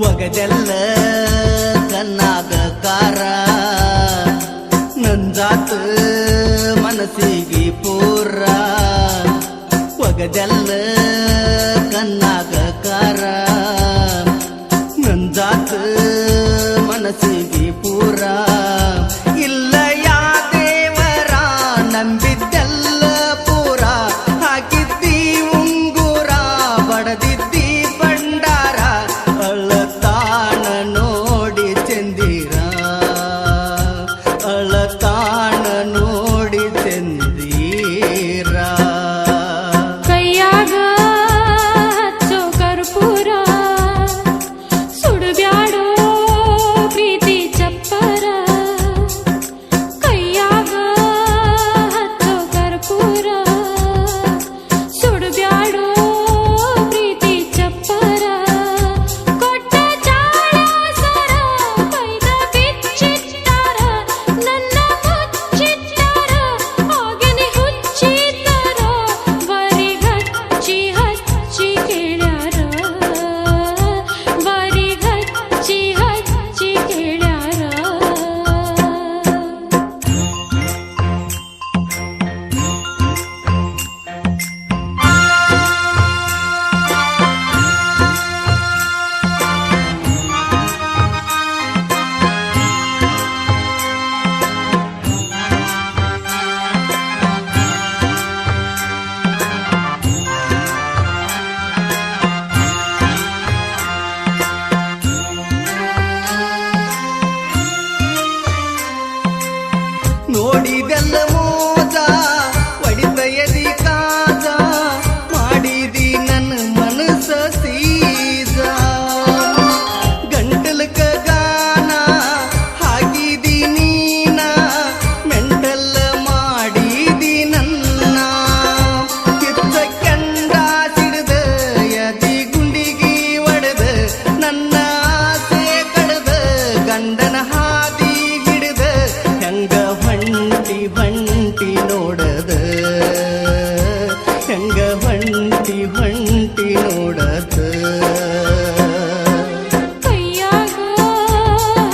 ಒಗದೆಲ್ಲ ಕಣ್ಣಾಗ ಕಾರ ನಂಜಾತ ಮನಸ್ಸಿಗೆ ಪೂರ ಒಗದೆಲ್ಲ ಕಣ್ಣಾಗ ಕಾರ ನಂಜಾತ ಮನಸ್ಸಿಗೆ ಪೂರ ಇಲ್ಲ ಯಾ ದೇವರ ನಂಬಿದ್ದೆಲ್ಲ ಪೂರ ಹಾಕಿದ್ದಿ ಉಂಗುರ ಬಡದಿದ್ದಿ ಭಂಡಾರ ಅಳತಾಣ ನೋಡಿ ಚಂದಿರ ಅಳತಾಣ ನೋಡಿ ಚಂದಿರ ಕೈಯಾಗ ಹಚ್ಚೋ ಕರ್ಪೂರ ಸುಡಬ್ಯಾಡೋ ಪ್ರೀತಿ ಚಪ್ಪರ ಕೈಯಾಗ ಹಚ್ಚೋ ಕರ್ಪೂರ ಸುಡಬ್ಯಾಡೋ ಪ್ರೀತಿ ಚಪ್ಪರ ಕೊಟ್ಟ ಚಾಳಸರ ಕೈದ ಬಿಚ್ಚಿಟ್ಟಾರ ನನ್ನ ಮುಚ್ಚಿಟ್ಟಾರ ಹಾಗೆನೆ ಹುಚ್ಚಿಟ್ಟಾರ ವರಿ ಹಚ್ಚಿ ಹಚ್ಚಿ ಕೇಳ್ಯಾರ ವರಿ ಹಚ್ಚಿ ಹಚ್ಚಿ ಕೇಳ್ಯಾರ ನೋಡಿದೆಲ್ಲ ಮೋಜ ಒಡಿತಯದಿ ಕಾಜ ಮಾಡಿದಿ ನನ್ನ ಮನಸ್ಸ ಸೀಜ ಗಂಟಲಕ ಗಾನ ಹಾಕಿದಿ ನೀನ ಮೆಂಟಲ್ಲ ಮಾಡಿದಿ ನನ್ನ ಕಿತ್ತ ಕೆಂಡ ಸಿಡ್ದ ಯದಿ ಗುಂಡಿಗಿ ಒಡೆದ ನನ್ನ ಆಸೆ ಕಡದ ಗಂಡನ ಹಾದಿ ಹಿಡಿದ ಹೆಂಗ ಹೊಂಟಿ ಹೊಂಟಿ ನೋಡದ ಹೆಂಗ ಹೊಂಟಿ ಹೊಂಟಿ ನೋಡದ ಕೈಯಾಗ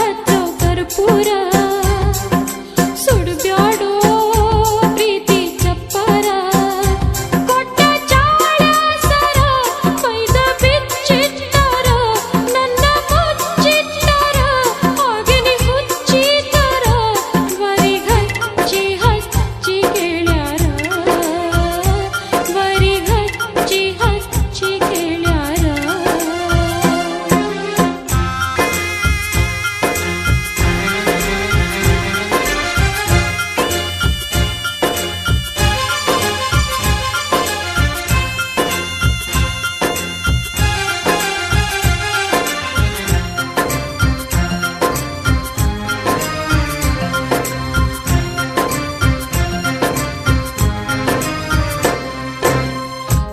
ಹಚ್ಚೋ ಕರ್ಪೂರ ಸುಡಬ್ಯಾಡೋ ಪ್ರೀತಿ ಚಪ್ಪರ ಕೊಟ್ಟ ಚಾಳಸರ ಕೈದ ಬಿಚ್ಚಿಟ್ಟಾರ ನನ್ನ ಮುಚ್ಚಿಟ್ಟಾರ ಹಾಗೆನೆ ಹುಚ್ಚಿಟ್ಟಾರ ವರಿ ಹಚ್ಚಿ ಹಚ್ಚಿ ಕೇಳ್ಯಾರ ವರಿ ಹಚ್ಚಿ ಹಚ್ಚಿ ಕೇಳ್ಯಾರ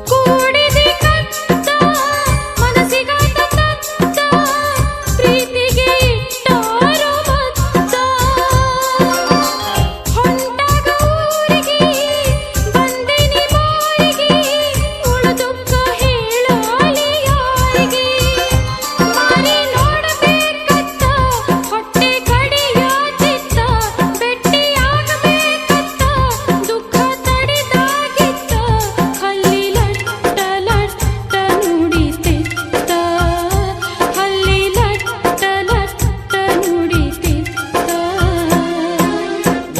ಕೂಡಿದಿ ಕತ್ತ ಮನಸ್ಸಿಗಾತ ತತ್ತ ಪ್ರೀತಿಗೆ ಇಟ್ಟಾರೋ ಮತ್ತ ಹೊಂಟಾಗ ಊರಿಗೆ ಬಂದಿನಿ ಬಾಯಿಗೆ ಉಳದುಕ್ಕ ಹೇಳಾಲಿ ಯಾರಿಗೆ ಮಾರಿ ನೋಡಬೇಕತ್ತ ಹೊಟ್ಟೆ ಕಡಿಯಾತಿತ್ತ ಭೆಟ್ಟಿಯಾಗಬೇಕತ್ತ ದುಃಖ ತಡಿದಾಗಿತ್ತ ಹಲ್ಲಿ ಲಟ್ಟ ಲಟ್ಟ ನುಡಿತಿತ್ತ ಹಲ್ಲಿ ಲಟ್ಟ ಲಟ್ಟ ನುಡಿತಿತ್ತ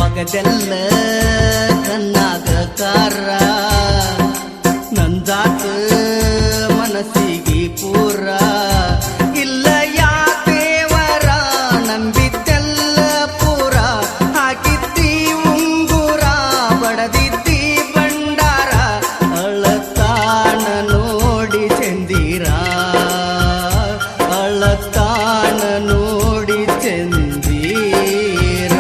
ಒಗದೆಲ್ಲ ಕಣ್ಣಾಗ ಕಾರ ನಂಜಾತ ಮನಸ್ಸಿಗೆ ಪೂರ ಇಲ್ಲ ಯಾ ದೇವರ ನಂಬಿದ್ದೆಲ್ಲ ಪೂರ ಹಾಕಿದ್ದಿ ಉಂಗುರ ಬಡದಿದ್ದಿ ಭಂಡಾರ ಅಳತಾಣ ನೋಡಿ ಚಂದಿರ ಅಳತಾಣ ನೋಡಿ ಚಂದಿರ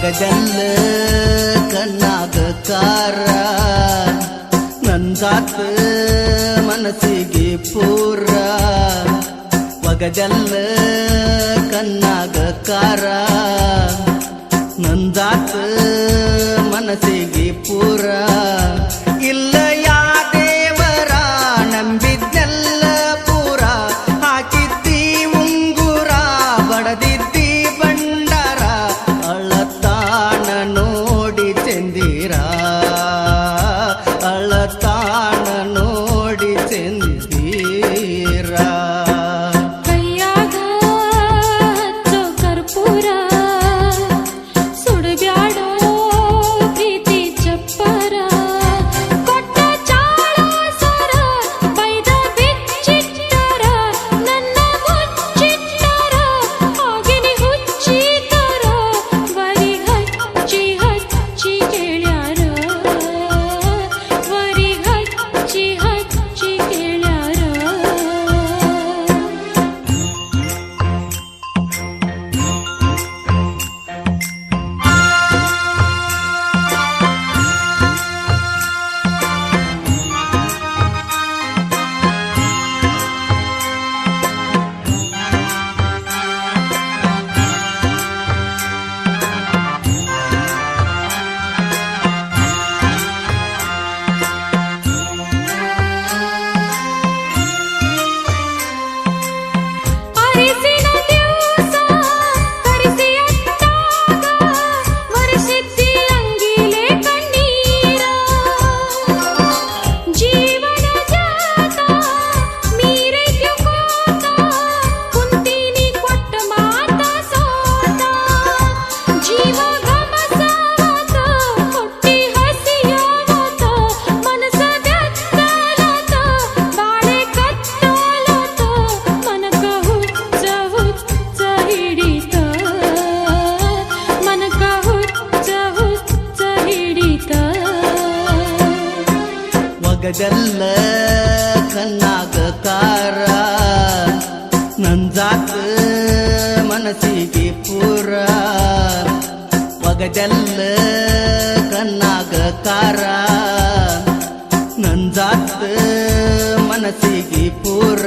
ಒಗದಲ್ಲ ಕಣ್ಣಾಗ ಕಾರ ನಂದಾತ ಮನಸ್ಸಿಗೆ ಪೂರ ಒಗದಲ್ಲ ಕಣ್ಣಾಗ ಕಾರ ನಂದಾತ ಮನಸ್ಸಿಗೆ ಪೂರ ಇಲ್ಲ ಯಾ ದೇವರ ನಂಬಿದ್ದೆಲ್ಲ ಪೂರ ಹಾಕಿದ್ದಿ ಉಂಗುರ ಬಡದಿದ್ದಿ ಬಂಡಾರ ಅಳತಾಣ ನೋಡಿ ಚಂದಿರ ಅಳತಾಣ ನೋಡಿ ಚಂದಿರ ಕೈಯಾಗ ಹಚ್ಚೋ ಕರ್ಪೂರ ಸುಡಬ್ಯಾಡೋ ಪ್ರೀತಿ ಚಪ್ಪರ ಕೊಟ್ಟ ಚಾಳ ಸರ ಬೈದ ಬಿಚ್ಚಿಟ್ಟರ ನನ್ನ ಮುಚ್ಚಿಟ್ಟರ ಆಗಿನಿ ಹುಚ್ಚಿತರ ವರಿ ಹಚ್ಚಿ ಹಚ್ಚಿ ಕೇಳ್ಯಾರ ವರಿ ಹಚ್ಚಿ ಹಚ್ಚಿ ಕೇಳ್ಯಾರ ಅರಿಸಿನ ದಿವಸ ಕರಿಸಿ ಅಟ್ಟಾಗ ವರ್ಷಿದ್ದಿ ಅಂಗಿಲೆ ಕಣ್ಣೀರ ಜೀವನ ಜಾತ ಮೀರೈತ್ಯು ಕೋತ ಕುಂತೀನಿ ಕೊಟ್ಟ ಮಾತ ಸೋತ ಜೀವ ಗಮಸಾವತ ಹೊಟ್ಟಿ ಹಸಿಯಾವತ ಮನಸ ಬೆತ್ತಲಾತ ಬಾಳೆ ಕತ್ತಲಾತ ಮನಕ ಹುಚ್ಚ ಹುಚ್ಚ ಹಿಡಿತ ಮನಕ ಹುಚ್ಚ ಹುಚ್ಚ ಹಿಡಿತ ಒಗದಲ್ಲ ಕಣ್ಣಾಗ ಕಾರ ನಂದಾತ ಮನಸ್ಸಿಗೆ ಪೂರ ಒಗದಲ್ಲ ಕಣ್ಣಾಗ ಕಾರ ನಂದಾತ ಮನಸ್ಸಿಗೆ ಪೂರ